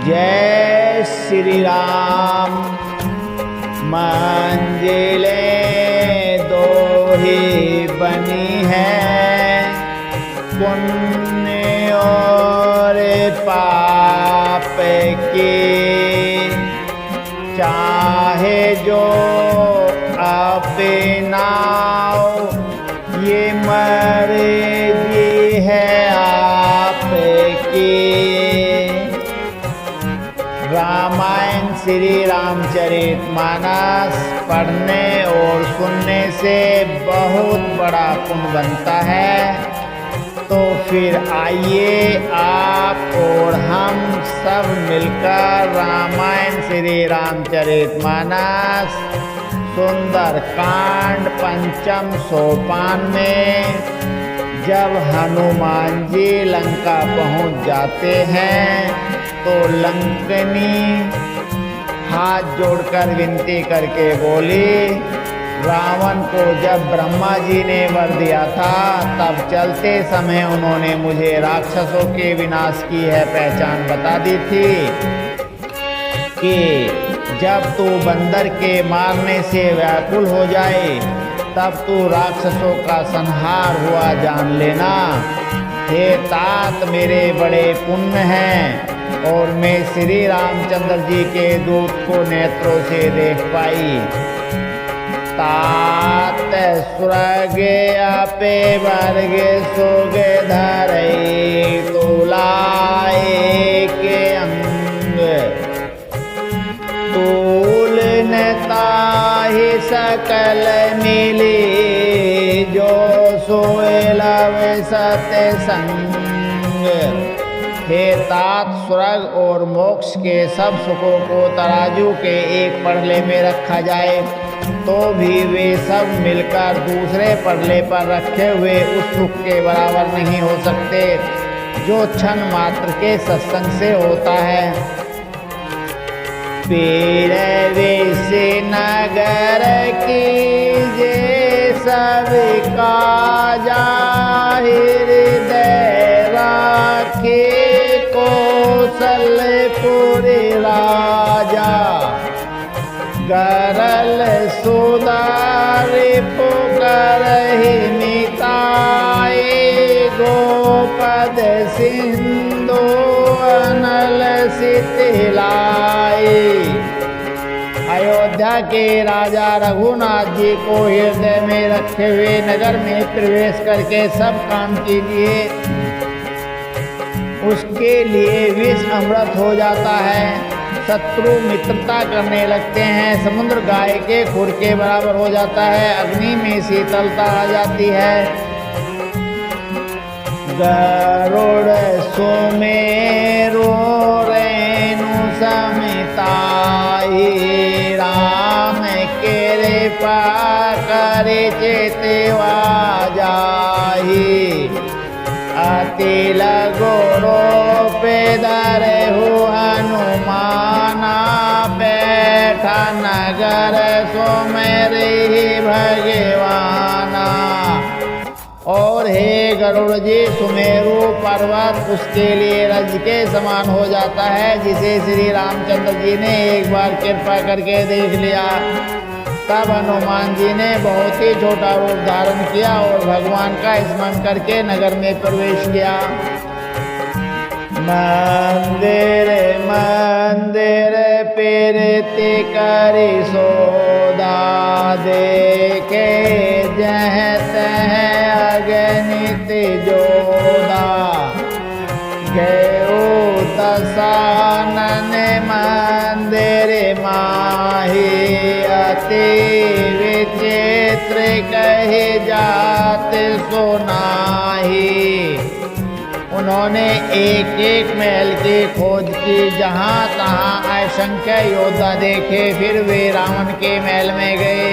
जय श्री राम। मंजिलें दो ही बनी है, पुण्य और पाप की। चाहे जो अपनाओ, ये मर्जी है आपकी। रामायण श्री रामचरितमानस पढ़ने और सुनने से बहुत बड़ा पुण्य बनता है। तो फिर आइए आप और हम सब मिलकर रामायण श्री रामचरितमानस सुंदर कांड पंचम सोपान में जब हनुमान जी लंका पहुंच जाते हैं तो लंकनी हाथ जोड़कर विनती करके बोली, रावण को जब ब्रह्मा जी ने वर दिया था तब चलते समय उन्होंने मुझे राक्षसों के विनाश की है पहचान बता दी थी कि जब तू बंदर के मारने से व्याकुल हो जाए तब तू राक्षसों का संहार हुआ जान लेना। हे तात, मेरे बड़े पुण्य हैं और मैं श्री रामचंद्र जी के दूत को नेत्रों से देख पाई। तात स्वर्ग आपे वर्ग सोग धरई, तुलाए के अंग तूल ताहि सकल मिली, जो सोए लव सत्य संग। हे तात, स्वर्ग और मोक्ष के सब सुखों को तराजू के एक पड़ले में रखा जाए तो भी वे सब मिलकर दूसरे पड़ले पर रखे हुए उस सुख के बराबर नहीं हो सकते जो क्षण मात्र के सत्संग से होता है। पीर विषि नगर की जे सब काजा, हृदय राखे कौशलपुर राजा। गरल सुदार पुकारहि निताई, गोपद सिंधु अनल सितलाई। अयोध्या के राजा रघुनाथ जी को हृदय में रखे हुए नगर में प्रवेश करके सब काम कीजिए, उसके लिए विष अमृत हो जाता है। शत्रु मित्रता करने लगते हैं, समुद्र गाय के खुर के बराबर हो जाता है, अग्नि में शीतलता आ जाती है। गरुड़ सुमेरु रेणु समिताई, राम कृपा करे चेतवा जाहि। अति लगो पे धरहु हनुमाना, बैठा नगर सुमेरहि भगवाना। और हे गरुड़ जी, सुमेरु पर्वत उसके लिए रज के समान हो जाता है जिसे श्री रामचंद्र जी ने एक बार कृपा करके देख लिया। तब हनुमान जी ने बहुत ही छोटा रूप धारण किया और भगवान का स्मरण करके नगर में प्रवेश किया। मंदिर मंदिर पीरति करि सोदा, देखे जह तह अगणित जोदा। गयो दशानन मंदिर माही, अति विचित्र कहि जात सुनाही। उन्होंने एक एक महल की खोज की, जहाँ तहाँ असंख्य योद्धा देखे। फिर वे रावण के महल में गए।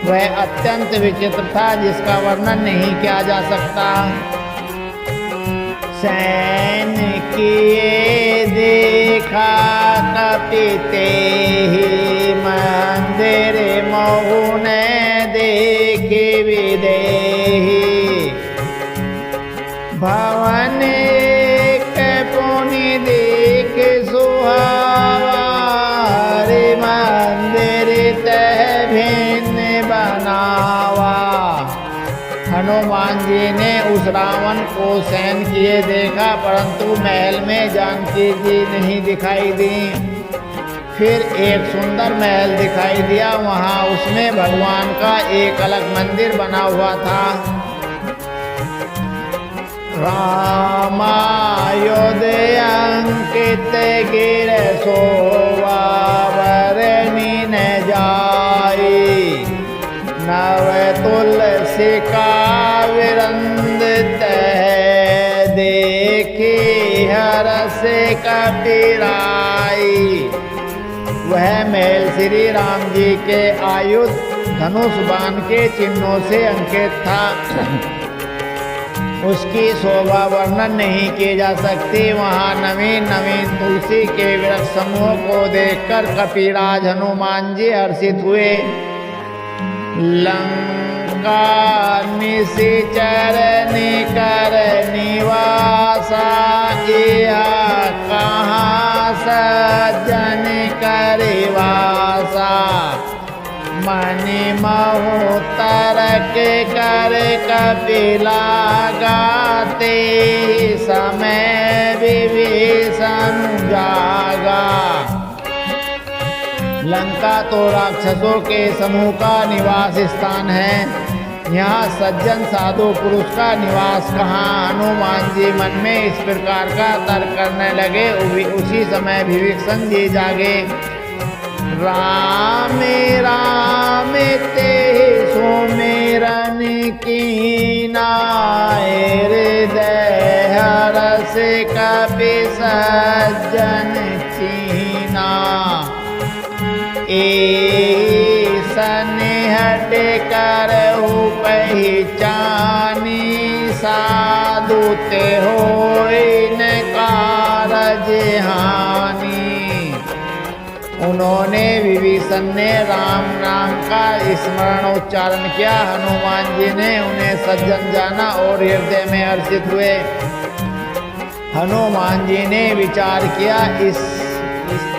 वह अत्यंत विचित्र था जिसका वर्णन नहीं किया जा सकता। सैन किए देखा कपिते ही, मंदिर महु ने देखे विदेही। भवन के पुनि देख सुहा रावण को सहन किए देखा, परंतु महल में जानकी जी नहीं दिखाई दी। फिर एक सुंदर महल दिखाई दिया, वहां उसमें भगवान का एक अलग मंदिर बना हुआ था। रामायोदय अंकित गिर शोभा बरनी न जाई, नव तुलसी का विरंदित है, देखी हरस कबीराई। वह महल श्री राम जी के आयुध धनुष बाण के चिन्हों से अंकित था। उसकी शोभा वर्णन नहीं की जा सकती। वहाँ नवीन नवीन तुलसी के वृक्ष समूह को देखकर कपिराज हनुमान जी हर्षित हुए। लंका निशिचर निकर निवासा, इहा कहाँ सज्जन करिवासा, मणि महु तरक कर कपिला गाते, समय विभीषण जागा। लंका तो राक्षसों के समूह का निवास स्थान है, यहाँ सज्जन साधु पुरुष का निवास कहाँ। हनुमान जी मन में इस प्रकार का तर्क करने लगे। उसी समय विभीषण जी जागे। राम राम ते सुमिरन कीना, हृदय हरष कपि सज्जन चीना, सनिहट करहु पहचानी, साधु ते होई न कारज हानि। उन्होंने विभीषण ने राम नाम का स्मरण उच्चारण किया। हनुमान जी ने उन्हें सज्जन जाना और हृदय में हर्षित हुए। हनुमान जी ने विचार किया,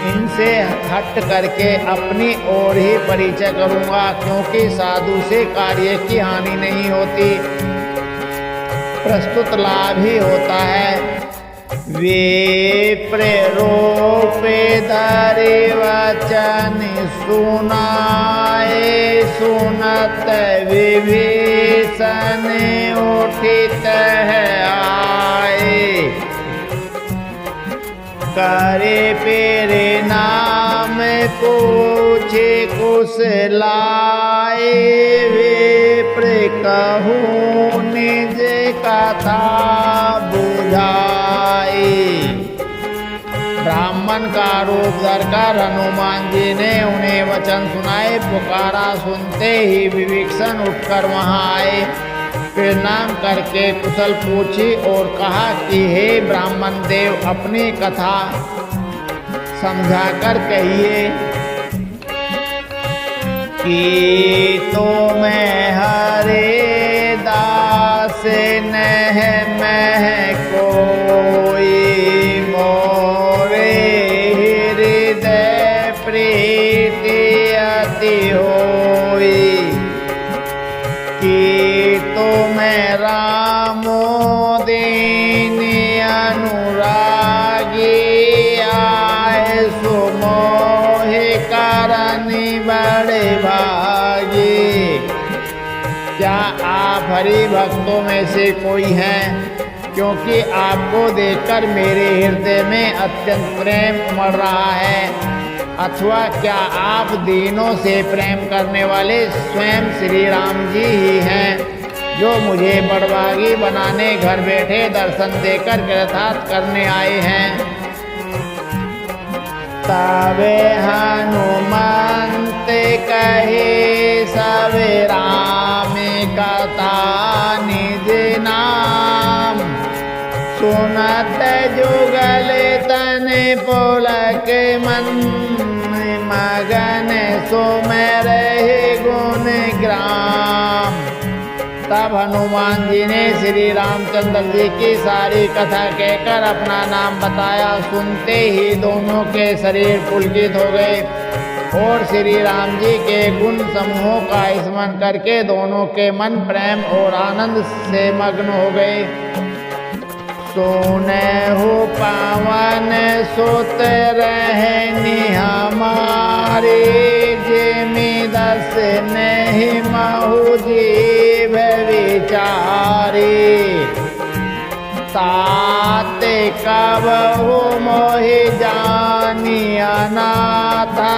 इनसे हट करके अपनी ओर ही परिचय करूंगा, क्योंकि साधु से कार्य की हानि नहीं होती, प्रस्तुत लाभ ही होता है। विप्र रूप धरि वचन सुनाए, सुनत विभीषण उठित आए, करे पेरे नाम पूछे कुशलाए, विप्र कहूँ निज कथा बुझाई। ब्राह्मण का रूप धरकर हनुमान जी ने उन्हें वचन सुनाए। पुकारा सुनते ही विभीषण उठकर वहां आए, प्रणाम करके कुशल पूछी और कहा कि हे ब्राह्मण देव, अपनी कथा समझाकर कहिए कि तो मैं हरे दास नह मह कोई, मोरे हृदय प्रीति अति होई, कि तो मैं रामो दीन अनुरागी, आए सुमोहि करनि बड़े भागी। क्या आप हरि भक्तों में से कोई हैं? क्योंकि आपको देखकर मेरे हृदय में अत्यंत प्रेम उमड़ रहा है। अथवा क्या आप दीनों से प्रेम करने वाले स्वयं श्री राम जी ही हैं, जो मुझे बड़भागी बनाने घर बैठे दर्शन देकर कृतार्थ करने आए हैं। तबे हनुमंत कहे सब राम कथा निज नाम, सुनत जुगल तन पुलक मन, मगन सुमिर गुण ग्राम। तब हनुमान जी ने श्री रामचंद्र जी की सारी कथा कहकर अपना नाम बताया। सुनते ही दोनों के शरीर पुलकित हो गए। और श्री राम जी के गुण समूहों का स्मरण करके दोनों के मन प्रेम और आनंद से मग्न हो गए। सुनहु पावन सुत रहनी हमारे, जिमि दस नहीं महु जीव विचारे। तात कबहु मोहि जानी अनाथा,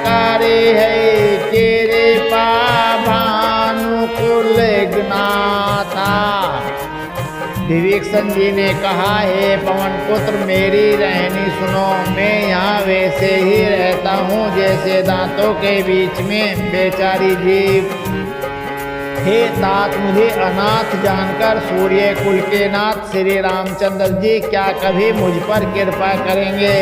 करे है कृपा भानुकुल ज्ञाता। विभीषण जी ने कहा, हे पवन पुत्र मेरी रहनी सुनो, मैं यहाँ वैसे ही रहता हूँ जैसे दांतों के बीच में बेचारी जीव। हे तात, मुझे अनाथ जानकर सूर्य कुल के नाथ श्री रामचंद्र जी क्या कभी मुझ पर कृपा करेंगे?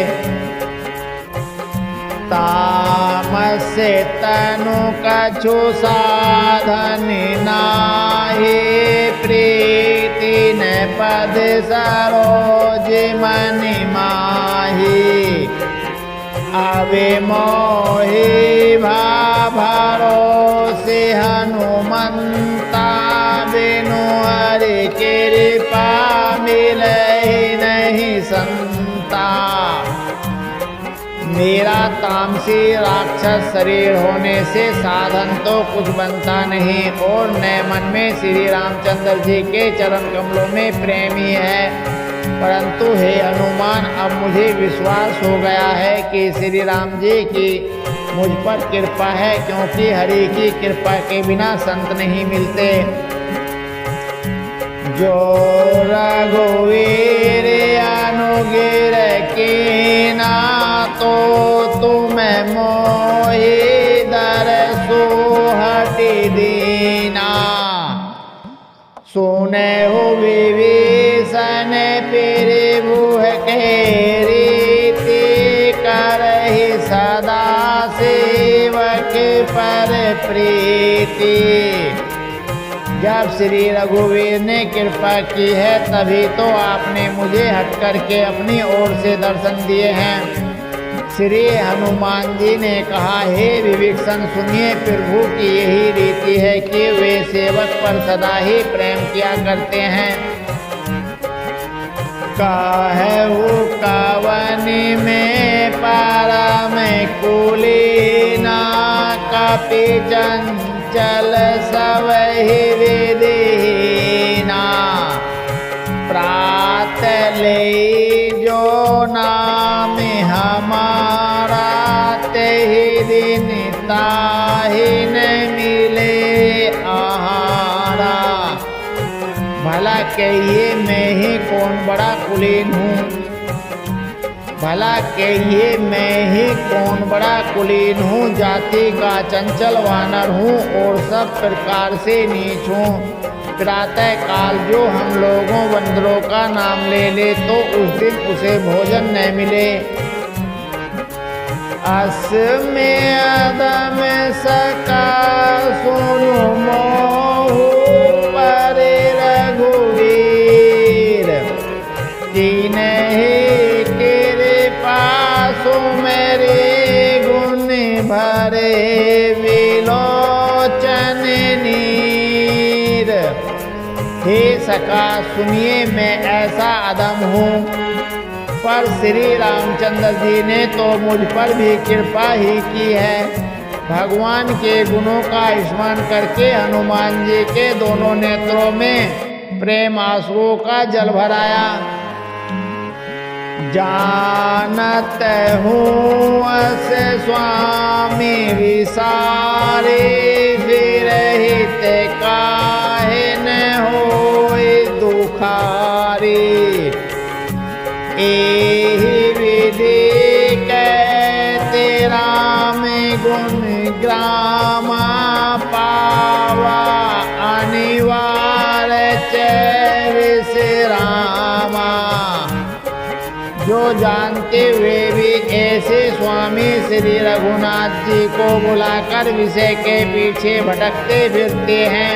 तामस तनु कछु साधन नाहि, प्रीति न पद सरोज मन माहि। अवे मोहि भरोसे हनुमंता, बिनु हरि कृपा मिलहि नहीं संता। मेरा तामसी राक्षस शरीर होने से साधन तो कुछ बनता नहीं, और न मन में श्री रामचंद्र जी के चरण कमलों में प्रेम ही है। परंतु हे हनुमान, अब मुझे विश्वास हो गया है कि श्री राम जी की मुझ पर कृपा है, क्योंकि हरि की कृपा के बिना संत नहीं मिलते। जो रघुवीर अनुगिर कीना, तो तुम मोहि दरसु हटि दीना। सुनहु विभीषण प्रभु के रीति, करहि सदा सेवक पर प्रीति। जब श्री रघुवीर ने कृपा की है तभी तो आपने मुझे हट करके अपनी ओर से दर्शन दिए हैं। श्री हनुमान जी ने कहा, हे विभीषण सुनिए, प्रभु की यही रीति है कि वे सेवक पर सदा ही प्रेम किया करते हैं। कहु कवनि में परम कुलीना, कपि चंचल सबहि विधिहीना। प्रात ले जो नाम हमारा, तेहि दिन ताहि न मिले आहारा। भला कहिए मैं ही कौन बड़ा कुलीन हूँ, भला कहिए मैं ही कौन बड़ा कुलीन हूँ। जाति का चंचल वानर हूँ और सब प्रकार से नीच हूँ। प्रातः काल जो हम लोगों बंदरों का नाम ले ले तो उस दिन उसे भोजन न मिले। अस में अदम सका सुनु मोहु, परे रघुवीर। तीनहि कृपा सुमेरे, गुण भरे विलोचन नीर। हे सखा सुनिए, मैं ऐसा अदम हूँ, पर श्री रामचंद्र जी ने तो मुझ पर भी कृपा ही की है। भगवान के गुणों का स्मरण करके हनुमान जी के दोनों नेत्रों में प्रेम आंसुओं का जल भराया। जानत हूँ अस स्वामी विसारे, विरहित काहे न होए दुखारी। एहि विधि कहते राम गुण ग्रामा, पावा अनिवार्य च विश्रामा। जो जानते हुए भी ऐसे स्वामी श्री रघुनाथ जी को बुलाकर विषय के पीछे भटकते फिरते हैं,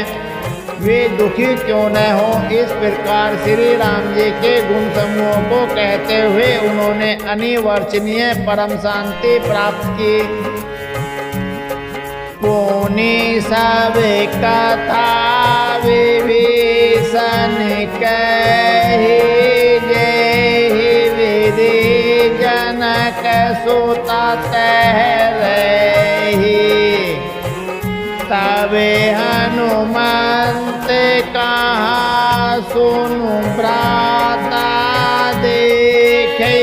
वे दुखी क्यों न हो। इस प्रकार श्री राम जी के गुण समूहों को कहते हुए उन्होंने अनिवर्चनीय परम शांति प्राप्त की। पुनि सब कथा विभीषण कहि, जेहि विधि जनक सुत तह रही। तबे हनुमंत कहा सुनु भ्राता, देखे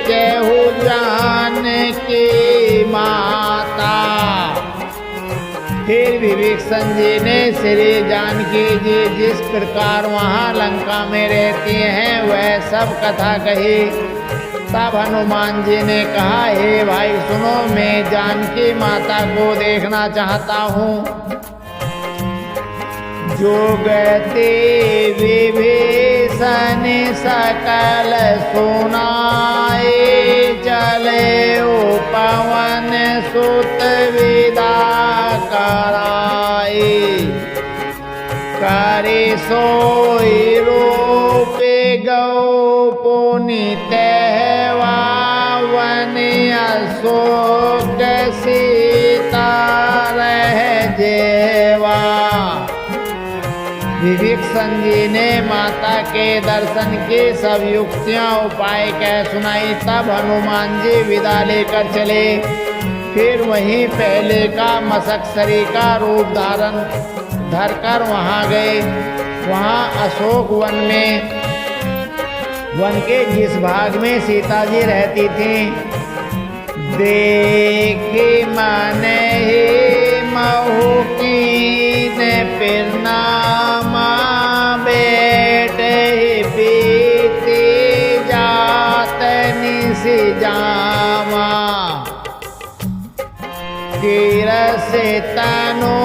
चहु जानकी माता। फिर विभीषण जी ने श्री जानकी जी जिस प्रकार वहाँ लंका में रहती हैं वह सब कथा कही। तब हनुमान जी ने कहा, हे भाई सुनो, मैं जानकी माता को देखना चाहता हूँ। जो गति विभीषण सकल सुनाए, चले पवन सुत विदा कराई। करे सोई रूप गौ पुनीत वन, अशोक सीता रह जेवा। विभीषण जी ने माता के दर्शन की सब युक्तियां उपाय कह सुनाई। तब हनुमान जी विदा लेकर चले। फिर वहीं पहले का मशकसरी का रूप धारण धरकर वहां गए। वहां अशोक वन में, वन के जिस भाग में सीता जी रहती थी, देखी मन ही महु कीन पिरनामा, बेटे बीती जात निस जामा। गिरस तनु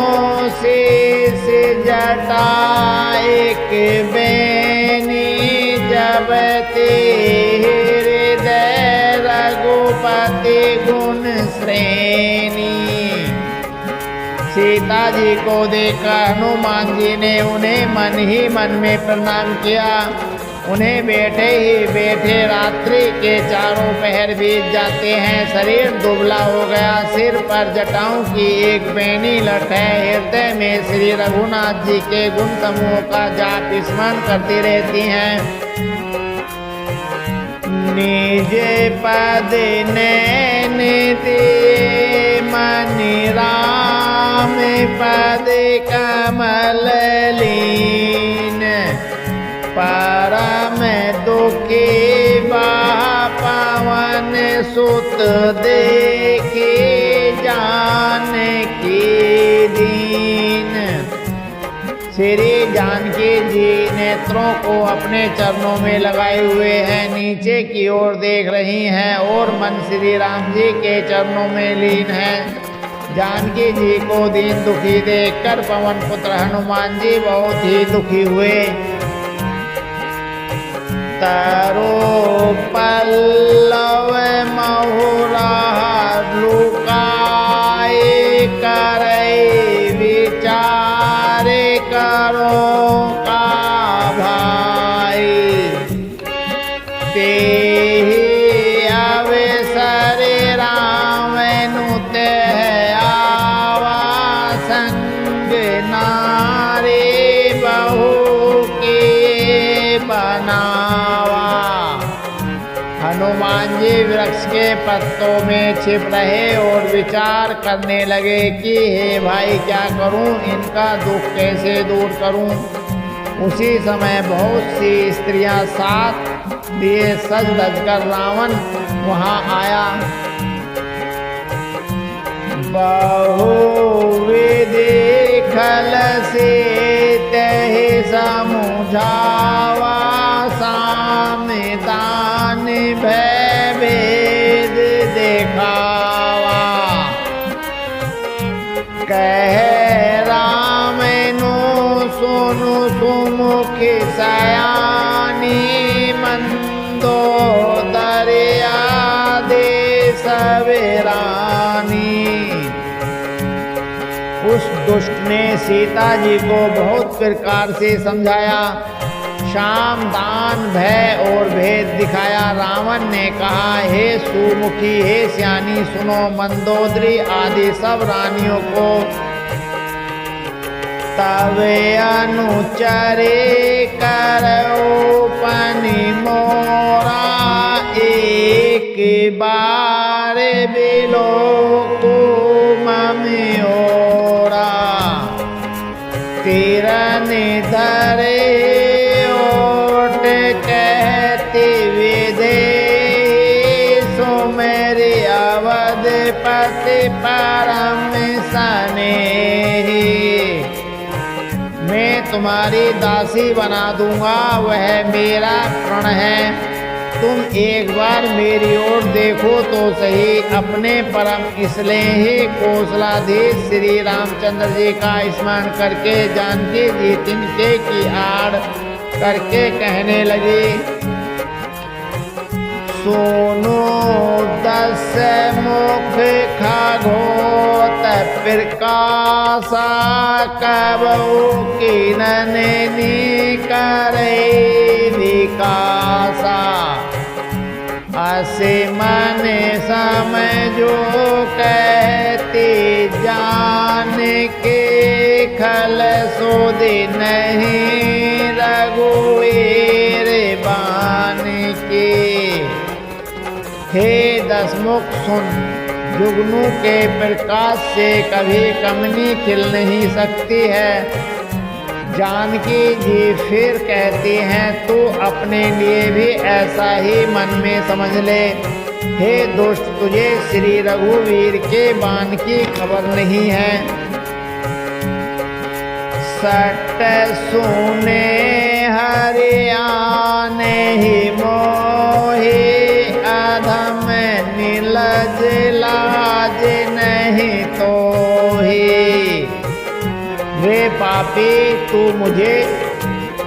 शीस जटा एक बेनी, जब ते हृदय रघुपति गुण श्रेणी। सीता जी को देखकर हनुमान जी ने उन्हें मन ही मन में प्रणाम किया। उन्हें बैठे ही बैठे रात्रि के चारों पहर बीत जाते हैं। शरीर दुबला हो गया, सिर पर जटाओं की एक बेनी लट है। हृदय में श्री रघुनाथ जी के गुण समूह का जाप स्मरण करती रहती हैं। निज पद नैन दिए मनि राम, पद कमल लीन। परम दुखी पवन सुत देखी, जानकी दीन। श्री जानकी जी नेत्रों को अपने चरणों में लगाए हुए हैं, नीचे की ओर देख रही हैं और मन श्री राम जी के चरणों में लीन है। जानकी जी को दीन दुखी देखकर पवन पुत्र हनुमान जी बहुत ही दुखी हुए। तारो पल्लव महुरा लुकाए, करे विचार करो का भाई। ते अवसर रावनु ते आवा, संग नारे बहु के बनावा। हनुमान जी वृक्ष के पत्तों में छिप रहे और विचार करने लगे कि हे भाई क्या करूं, इनका दुख कैसे दूर करूं। उसी समय बहुत सी स्त्रियां साथ दिए सज धज कर रावण वहां आया। बहुविधि खल से तहि समुझावा, सामदान भय भेद देखावा। कह रामनु सुनु सुमुख सयानी, मंदोदरिया दे सवेरानी। उस दुष्ट ने सीता जी को बहुत प्रकार से समझाया। शाम दान भय और भेद दिखाया। रावण ने कहा, हे सुमुखी, हे सियानी, सुनो। मंदोदरी आदि सब रानियों को तवे अनुचरे करो पनि मोरा, एक बार बिलो को ममियोरा। तिरन धरे ओट कहती विधे, सो मेरी अवधपति परम स्नेही। मैं तुम्हारी दासी बना दूंगा, वह मेरा प्रण है। तुम एक बार मेरी ओर देखो तो सही। अपने परम स्नेही कौशलाधीश श्री रामचंद्र जी का स्मरण करके जानकी जी तिनके की आड़ करके कहने लगी, सोनो दस मुख खगोत प्रकाशा, कबहु किननि करे विकासा। असे मन समझो कहते जान के, खल सोदे नहीं रघुवीर बान के। हे दसमुख सुन, जुगनू के प्रकाश से कभी कमनी खिल नहीं सकती है। जानकी जी फिर कहती हैं, तू अपने लिए भी ऐसा ही मन में समझ ले। हे दुष्ट, तुझे श्री रघुवीर के बाण की खबर नहीं है। सट सुने हरियाने ही मोहे, अधम नीलज लाज नहीं तो ही। वे पापी, तू मुझे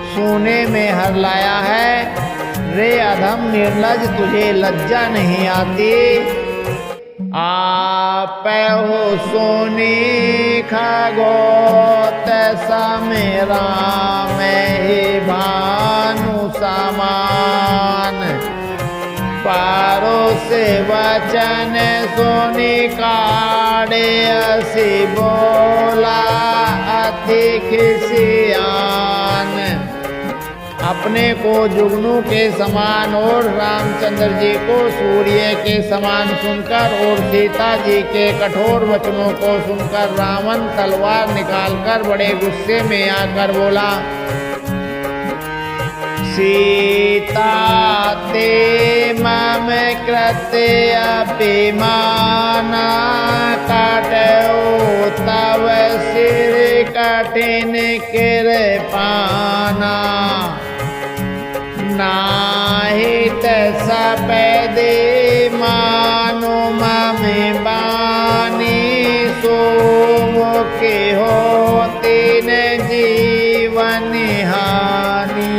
सोने में हर लाया है। रे अधम निर्लज, तुझे लज्जा नहीं आती। आप हो सोनी खगोत समेरा, में ही भानु समान। पारो से वचन सोनी काड़े, असी बोला अति खिसियान। अपने को जुगनू के समान और रामचंद्र जी को सूर्य के समान सुनकर और सीता जी के कठोर वचनों को सुनकर रावण तलवार निकालकर बड़े गुस्से में आकर बोला, सीता ते मम कृत्य अभिमाना, काटो तव सिर कठिन कृपाना। नाहित सपदे मानो मम बानी, सो मुखे होती न जीवन हानि।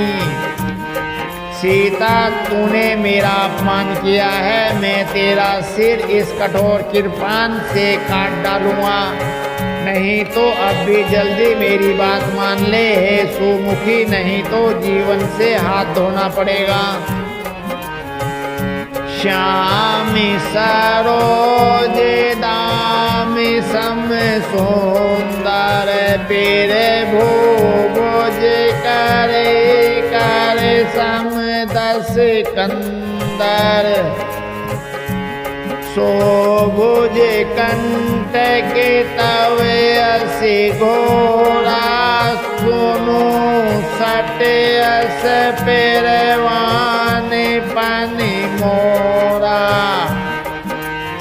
सीता, तूने मेरा अपमान किया है, मैं तेरा सिर इस कठोर कृपान से काट डालूंगा। नहीं तो अब भी जल्दी मेरी बात मान ले। हे सुमुखी, नहीं तो जीवन से हाथ धोना पड़ेगा। श्यामी सरोज दामी सम सुंदर, पीर भूभुज करे कर सम दस कंदर। सोभुज कंटक तव असी घोरा, सुनो सट अस पेरवान पानी मोरा।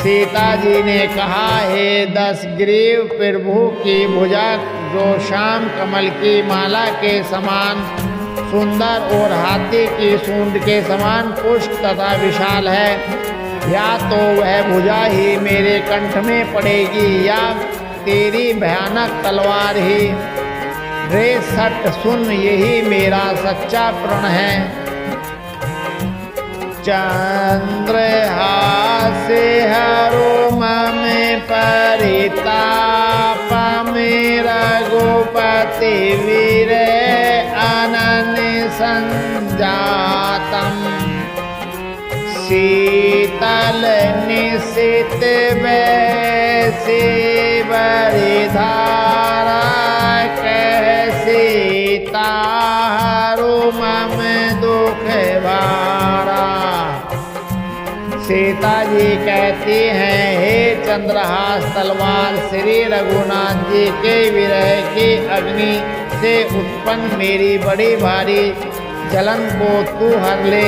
सीता जी ने कहा, हे दस ग्रीव प्रभु की भुजा जो श्याम कमल की माला के समान सुंदर और हाथी की सूंड के समान पुष्ट तथा विशाल है, या तो वह भुजा ही मेरे कंठ में पड़ेगी या तेरी भयानक तलवार ही। रे सट सुन, यही मेरा सच्चा प्रण है। चंद्रहास हरो मम परिताप, रघुपति वीर अनन संजातम् शीतल निशित वैसे बरिधारा कैसे तारो मम दुख भारा। सीता जी कहती हैं, हे चंद्रहास तलवार, श्री रघुनाथ जी के विरह की अग्नि से उत्पन्न मेरी बड़ी भारी जलन को तू हर ले।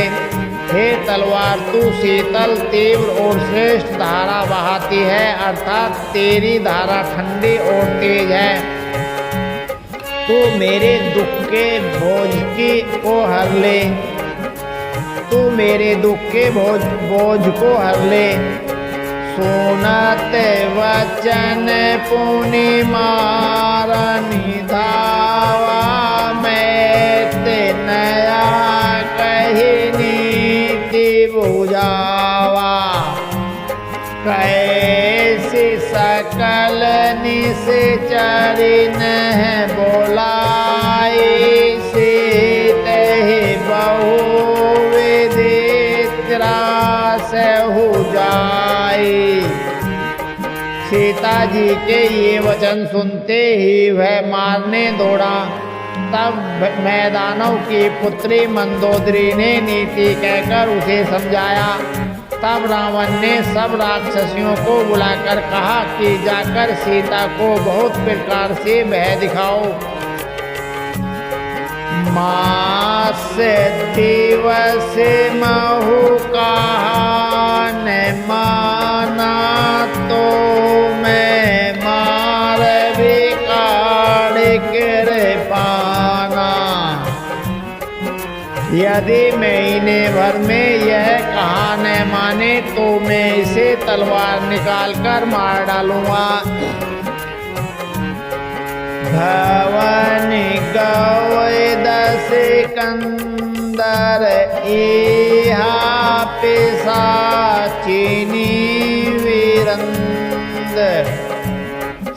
हे तलवार, तू शीतल तीव्र और श्रेष्ठ धारा बहाती है, अर्थात तेरी धारा ठंडी और तेज है। तू मेरे दुख के बोझ को हर ले, तू मेरे दुख के बोझ को हर ले। सुनत वचन पुनि मारनि धावा, मैं ते नया कही नीति बुझावा। कैसी सकल निश्चरिन बोलाई, सीते बहु सहु जाई। सीता जी के ये वचन सुनते ही वह मारने दौड़ा। तब मैदानों की पुत्री मंदोदरी ने नीति कहकर उसे समझाया। तब रावण ने सब राक्षसियों को बुलाकर कहा कि जाकर सीता को बहुत प्रकार से भय दिखाओ। मास दिवस महु कान माना, तो मैं मार बिगाड़ कर पाना। यदि महीने भर में यह कहा न माने तो मैं इसे तलवार निकाल कर मार डालूंगा। भवन गए दस कंदर, इहा पिशाचिनी वीरंद।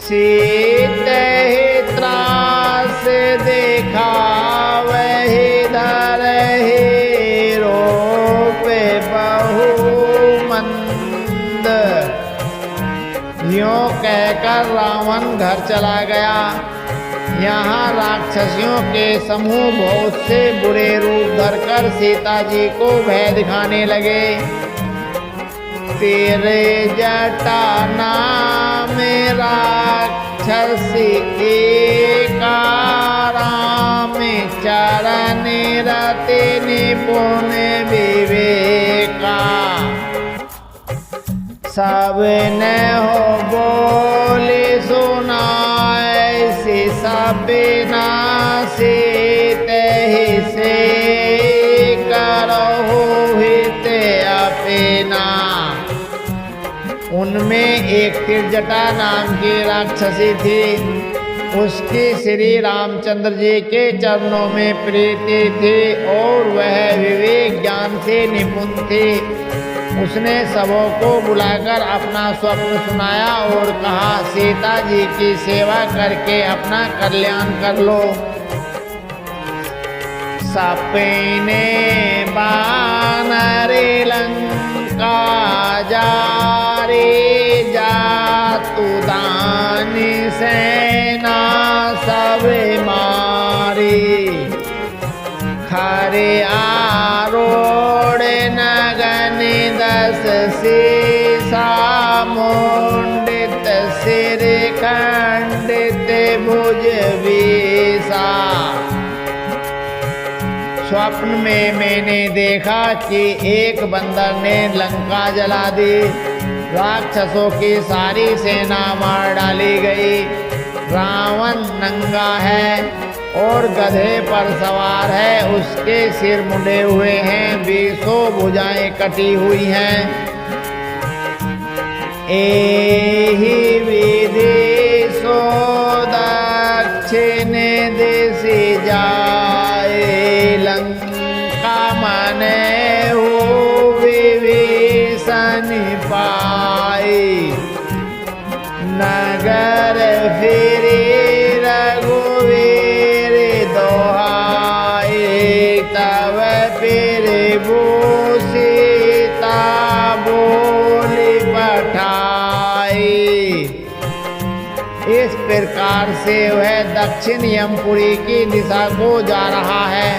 सीत त्रास देखा वही धर, रूप बहु मंद। यों कहकर रावण घर चला गया। यहाँ राक्षसियों के समूह बहुत से बुरे रूप धरकर सीता जी को भय दिखाने लगे। तेरे जटा नाम राक्षसी एकाराम, चरण रति निपुण विवेका। सब न हो बोले सुनाए, सब नासी तहि से करो हित अपना। उनमें एक तिरजटा नाम की राक्षसी थी। उसकी श्री रामचंद्र जी के चरणों में प्रीति थी और वह विवेक ज्ञान से निपुण थी। उसने सबों को बुलाकर अपना स्वप्न सुनाया और कहा, सीता जी की सेवा करके अपना कल्याण कर लो। सपने बानर लंका जारे, जातु दानी सेना सब मारी। खरे आरोड़ नगन दस सीसा, मुंडित सिर खंडित भुज बीसा। स्वप्न में मैंने देखा कि एक बंदर ने लंका जला दी। राक्षसों की सारी सेना मार डाली गई। रावण नंगा है और गधे पर सवार है। उसके सिर मुंडे हुए हैं, 20 भुजाएं कटी हुई हैं। एहि विधि सो दक्षिण दिश जाए, लंका मने हो विभीषण पाई। नगर फिरी रघुवीर दोहाई, प्रकार से वह दक्षिण यमपुरी की दिशा को जा रहा है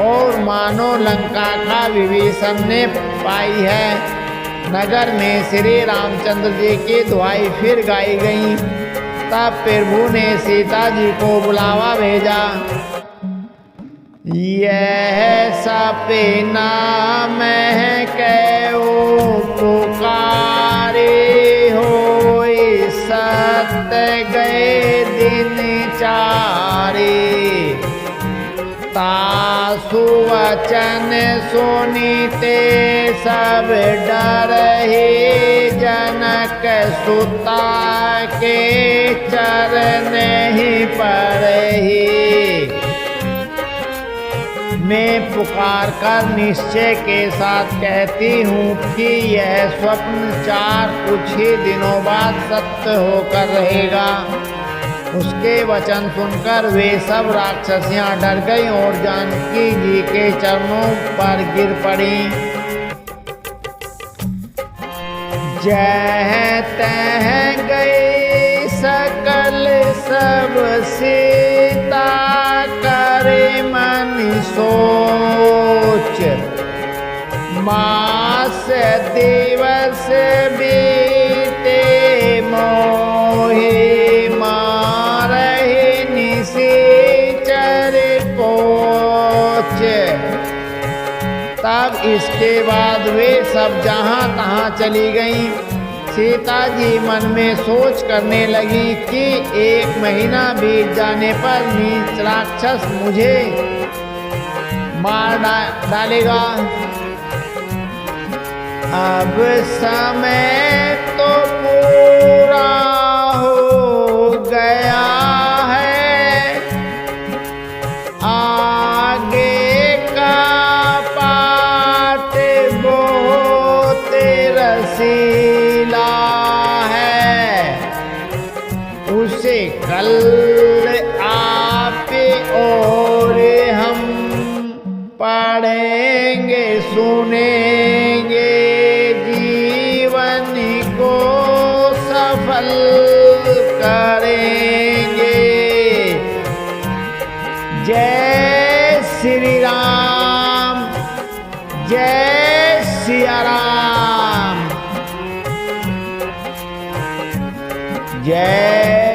और मानो लंका का विभीषण ने पाई है। नगर में श्री रामचंद्र जी की दुहाई फिर गाई गई। तब प्रभु ने सीता जी को बुलावा भेजा। यह सपना मैं कहो पुकारे होई सत्य गए दिन चारे। तासु वचन सुनीते सब डरहि जनक सुता के चरण ही पड़हि। मैं पुकार कर निश्चय के साथ कहती हूँ कि यह स्वप्न कुछ ही दिनों बाद सत्य होकर रहेगा। उसके वचन सुनकर वे सब राक्षसियां डर गईं और जानकी जी के चरणों पर गिर पड़ी। जह तह गई सकल सब सीता करे मन सोच। मास दिवस बीते मोहि तब इसके बाद वे सब जहाँ तहाँ चली गईं। सीता जी मन में सोच करने लगी कि 1 महीना बीत जाने पर नीच राक्षस मुझे मार डालेगा। अब समय तो पूरा हो गया है, आगे का रसीला है। उसे कल आप और हम पढ़ेंगे सुने